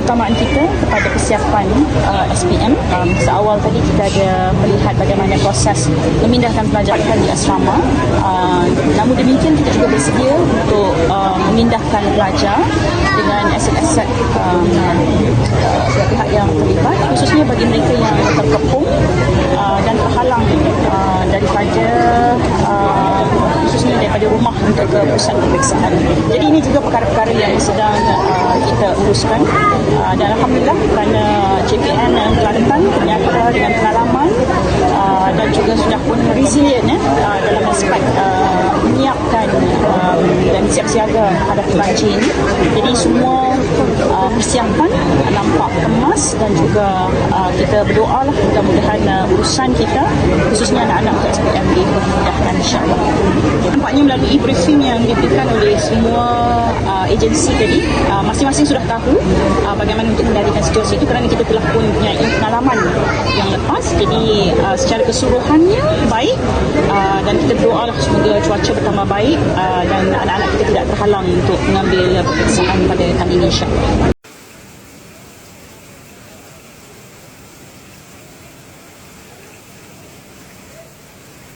keutamaan kita kepada persiapan SPM. Seawal tadi kita ada melihat bagaimana proses memindahkan pelajar di asrama. Namun demikian kita juga bersedia untuk memindahkan pelajar dengan aset-aset pihak yang terlibat, khususnya bagi mereka yang terkepung dan terhalang daripada khususnya daripada rumah untuk ke pusat peperiksaan. Jadi ini juga perkara-perkara yang sedang kita uruskan, dan Alhamdulillah kerana JPN Kelantan ternyata dengan pengalaman dan juga sudah pun resilient dalam aspek menyiapkan dan siap siaga hadap banjir ini. Jadi semua persiapan nampak kemas, dan juga kita berdoa lah mudah-mudahan urusan kita khususnya anak-anak untuk SPM dipermudahkan insya-Allah. Nampaknya melalui briefing yang diberikan oleh semua agensi tadi, masing-masing sudah tahu bagaimana untuk mengendalikan situasi itu kerana kita telah pun punya pengalaman yang lepas. Jadi secara keseluruhannya baik, dan kita berdoa lah semoga cuaca bertambah baik dan anak-anak kita tidak terhalang untuk mengambil peperiksaan pada kali ini insya-Allah.